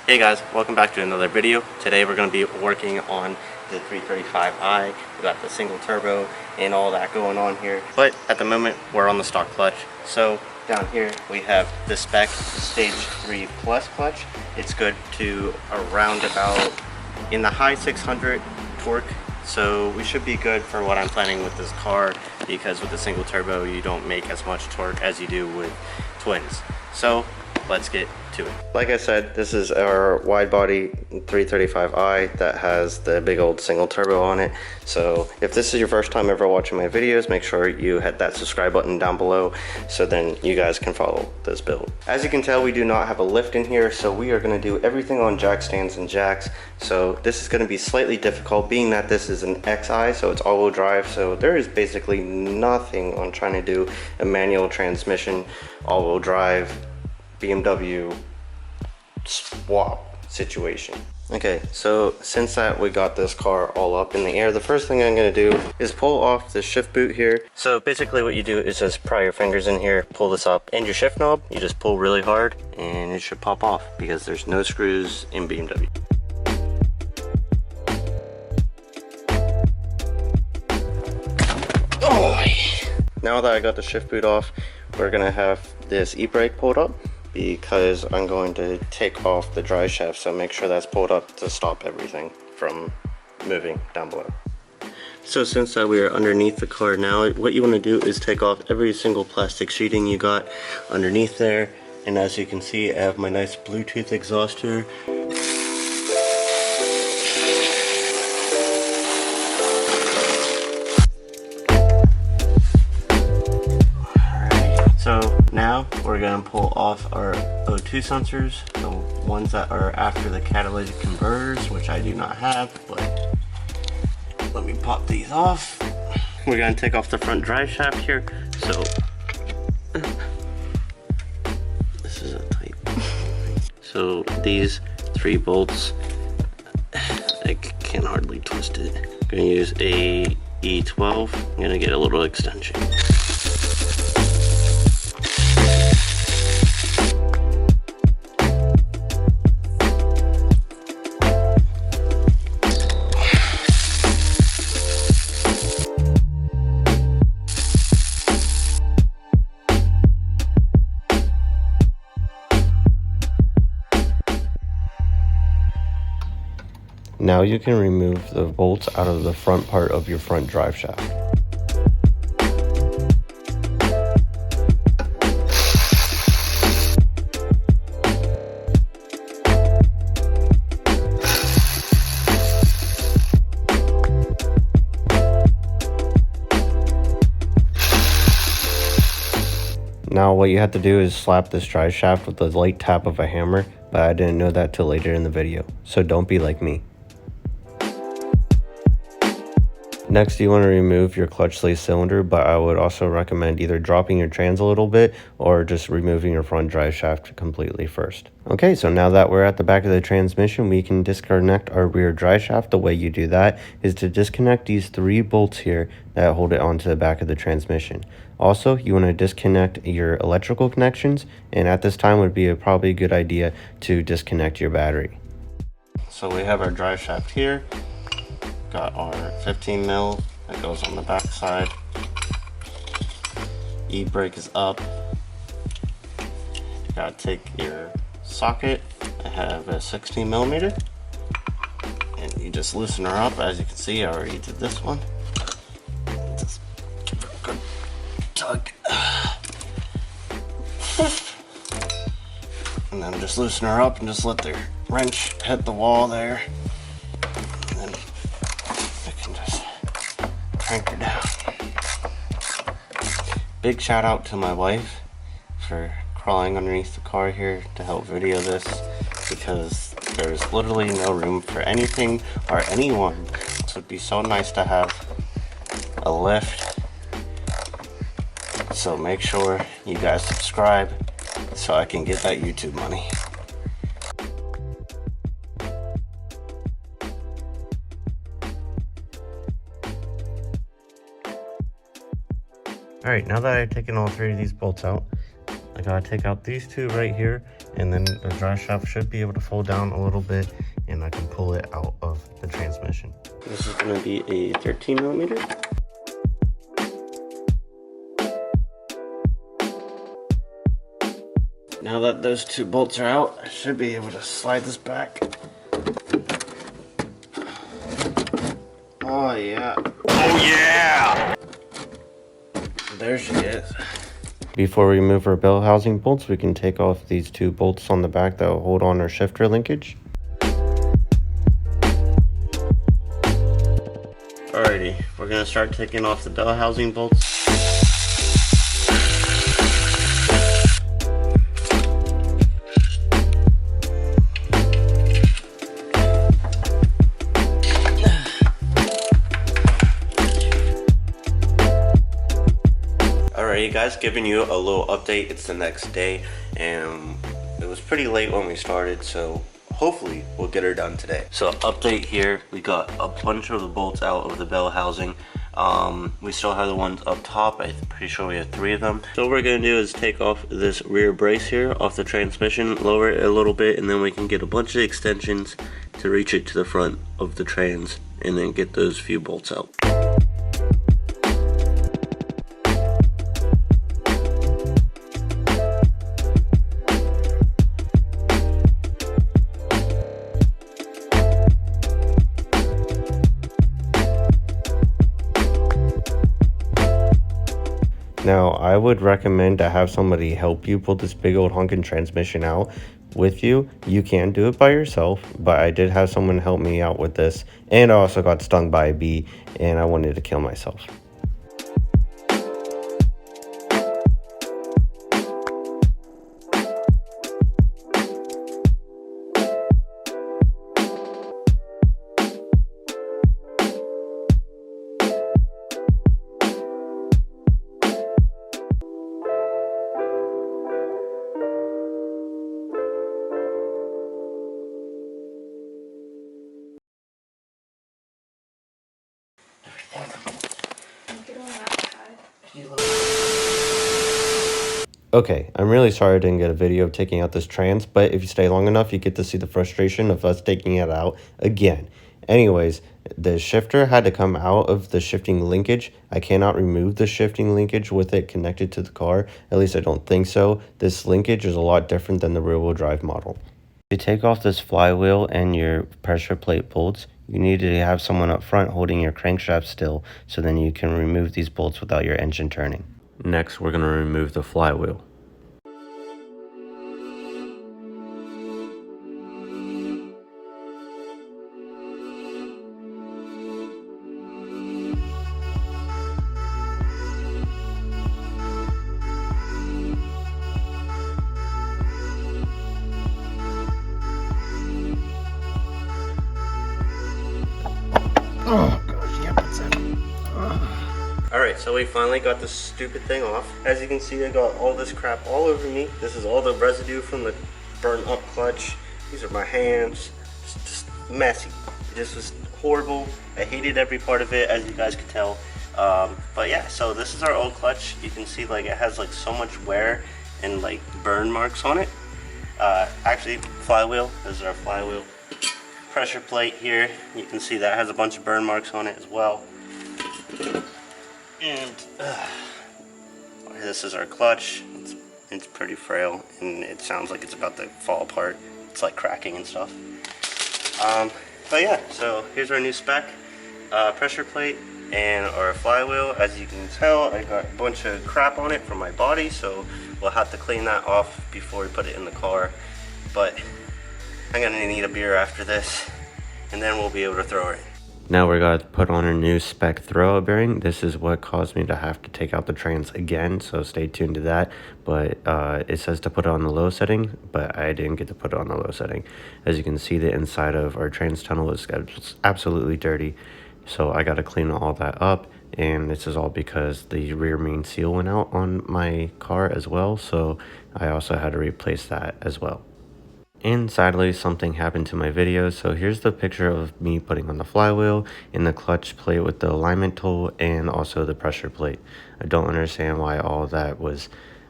Hey guys, welcome back to another video. Today we're going to be working on the 335i. We got the single turbo and all that going on here. But at the moment we're on the stock clutch. So down here we have the Spec Stage 3 Plus clutch. It's good to around about in the high 600 torque. So we should be good for what I'm planning with this car, because with the single turbo you don't make as much torque as you do with twins. So let's get to it. Like I said, this is our wide body 335i that has the big old single turbo on it. So if this is your first time ever watching my videos, make sure you hit that subscribe button down below so then you guys can follow this build. As you can tell, we do not have a lift in here, so we are going to do everything on jack stands and jacks. So this is going to be slightly difficult, being that this is an XI, so it's all-wheel drive. So there is basically nothing on trying to do a manual transmission, all-wheel drive, BMW swap situation. Okay, so since that we got this car all up in the air, the first thing I'm going to do is pull off the shift boot here. So basically what you do is just pry your fingers in here, pull this up, and your shift knob, you just pull really hard and it should pop off because there's no screws in BMW. Oh, now that I got the shift boot off, we're going to have this e-brake pulled up, because I'm going to take off the drive shaft, so make sure that's pulled up to stop everything from moving down below. So since we are underneath the car now, what you want to do is take off every single plastic sheeting you got underneath there. And as you can see, I have my nice Bluetooth exhaust here. So now we're going to pull off our O2 sensors, the ones that are after the catalytic converters, which I do not have, but let me pop these off. We're going to take off the front drive shaft here. So this is a tight. So these 3 bolts, I can hardly twist it. I'm going to use a E12. I'm going to get a little extension. Now you can remove the bolts out of the front part of your front drive shaft. Now what you have to do is slap this drive shaft with the light tap of a hammer, but I didn't know that till later in the video, so don't be like me. Next, you want to remove your clutch sleeve cylinder, but I would also recommend either dropping your trans a little bit or just removing your front drive shaft completely first. Okay, so now that we're at the back of the transmission, we can disconnect our rear drive shaft. The way you do that is to disconnect these 3 bolts here that hold it onto the back of the transmission. Also, you want to disconnect your electrical connections, and at this time would be probably a good idea to disconnect your battery. So we have our drive shaft here. Got our 15 mil that goes on the back side. E-brake is up. You gotta take your socket. I have a 16 millimeter, and you just loosen her up. As you can see, I already did this one. Just give her a good tug, and then just loosen her up and just let the wrench hit the wall there. Crank her down. Big shout out to my wife for crawling underneath the car here to help video this, because there's literally no room for anything or anyone. So it'd be so nice to have a lift. So make sure you guys subscribe so I can get that YouTube money. Alright, now that I've taken all 3 of these bolts out, I gotta take out these 2 right here and then the drive shaft should be able to fold down a little bit, and I can pull it out of the transmission. This is going to be a 13 millimeter. Now that those two bolts are out, I should be able to slide this back. Oh yeah. Oh yeah! There she is. Before we remove our bell housing bolts, we can take off these two bolts on the back that will hold on our shifter linkage. Alrighty, we're gonna start taking off the bell housing bolts. Alright guys, giving you a little update. It's the next day and it was pretty late when we started, so hopefully we'll get her done today. So update here, we got a bunch of the bolts out of the bell housing. We still have the ones up top. I'm pretty sure we have 3 of them. So what we're gonna do is take off this rear brace here off the transmission, lower it a little bit, and then we can get a bunch of extensions to reach it to the front of the trans and then get those few bolts out. Now, I would recommend to have somebody help you pull this big old honking transmission out with you. You can do it by yourself, but I did have someone help me out with this, and I also got stung by a bee, and I wanted to kill myself. Okay, I'm really sorry I didn't get a video of taking out this trans, but if you stay long enough, you get to see the frustration of us taking it out again. Anyways, the shifter had to come out of the shifting linkage. I cannot remove the shifting linkage with it connected to the car. At least I don't think so. This linkage is a lot different than the rear-wheel drive model. To take off this flywheel and your pressure plate bolts, you need to have someone up front holding your crankshaft still, so then you can remove these bolts without your engine turning. Next, we're going to remove the flywheel. Oh gosh, yeah, that's it. Alright, so we finally got this stupid thing off. As you can see, I got all this crap all over me. This is all the residue from the burnt up clutch. These are my hands. Just messy. It just was horrible. I hated every part of it, as you guys could tell. But yeah, so this is our old clutch. You can see like it has like so much wear and like burn marks on it. Actually, flywheel. This is our flywheel. Pressure plate here, you can see that has a bunch of burn marks on it as well. And this is our clutch. It's pretty frail and it sounds like it's about to fall apart. It's like cracking and stuff. But yeah, so here's our new spec. Pressure plate and our flywheel. As you can tell, I got a bunch of crap on it from my body, so we'll have to clean that off before we put it in the car. But I'm gonna need a beer after this, and then we'll be able to throw her in. Now we're gonna put on our new Spec throwout bearing. This is what caused me to have to take out the trans again, so stay tuned to that. But it says to put it on the low setting, but I didn't get to put it on the low setting. As you can see, the inside of our trans tunnel is absolutely dirty, so I gotta clean all that up. And this is all because the rear main seal went out on my car as well, so I also had to replace that as well. And sadly, something happened to my video, so here's the picture of me putting on the flywheel and the clutch plate with the alignment tool and also the pressure plate. I don't understand why all that was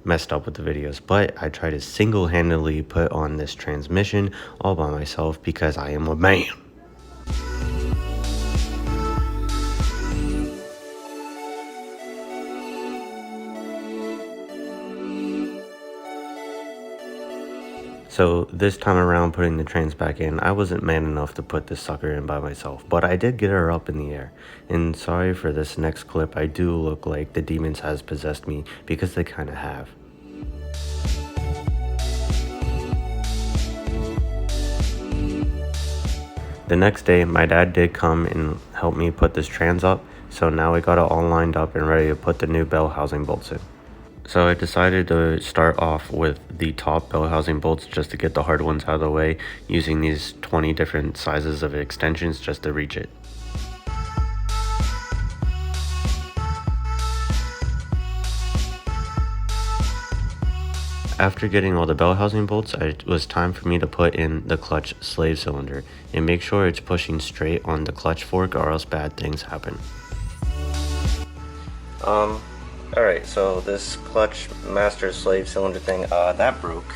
messed up with the videos, but I try to single-handedly put on this transmission all by myself because I am a man. So this time around putting the trans back in, I wasn't man enough to put this sucker in by myself, but I did get her up in the air. And sorry for this next clip, I do look like the demons has possessed me, because they kind of have. The next day, my dad did come and help me put this trans up, so now we got it all lined up and ready to put the new bell housing bolts in. So I decided to start off with the top bell housing bolts just to get the hard ones out of the way, using these 20 different sizes of extensions just to reach it. After getting all the bell housing bolts, it was time for me to put in the clutch slave cylinder and make sure it's pushing straight on the clutch fork, or else bad things happen. Alright, so this clutch master slave cylinder thing, that broke.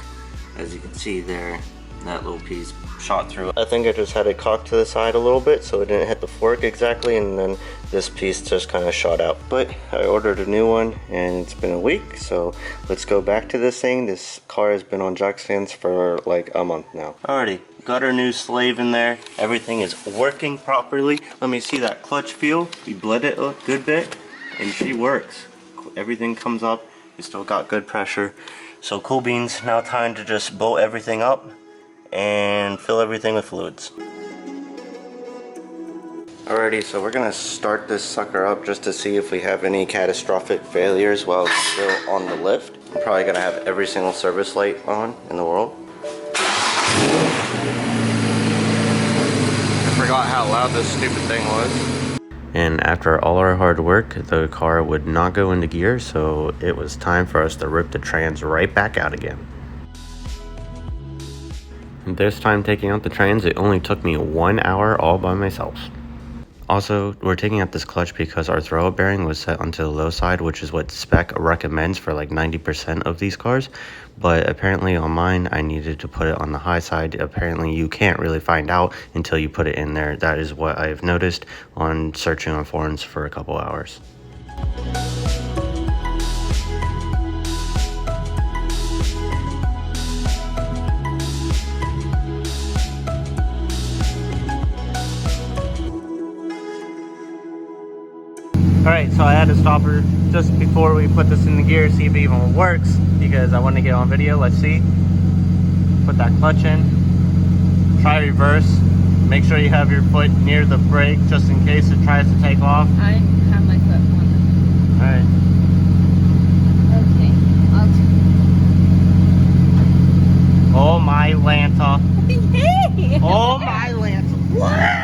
As you can see there, that little piece shot through. I think I just had it cocked to the side a little bit so it didn't hit the fork exactly, and then this piece just kind of shot out. But I ordered a new one and it's been a week, so let's go back to this thing. This car has been on jack stands for like a month now. Alrighty, got our new slave in there. Everything is working properly. Let me see that clutch feel. We bled it a good bit and she works. Everything comes up. We still got good pressure. So cool beans, now time to just bolt everything up and fill everything with fluids. Alrighty, so we're gonna start this sucker up just to see if we have any catastrophic failures while it's still on the lift. I'm probably gonna have every single service light on in the world. I forgot how loud this stupid thing was. And after all our hard work, the car would not go into gear, so it was time for us to rip the trans right back out again. This time taking out the trans, it only took me 1 hour all by myself. Also, we're taking out this clutch because our throw-up bearing was set onto the low side, which is what Spec recommends for like 90% of these cars. But apparently on mine, I needed to put it on the high side. Apparently you can't really find out until you put it in there. That is what I've noticed on searching on forums for a couple hours. Alright, so I had to stop her just before we put this in the gear, see if it even works, because I want to get on video. Let's see. Put that clutch in. Try reverse. Make sure you have your foot near the brake just in case it tries to take off. I have my foot on it. Alright. Okay, Oh my Lanta. Hey! Oh my Lanta. What?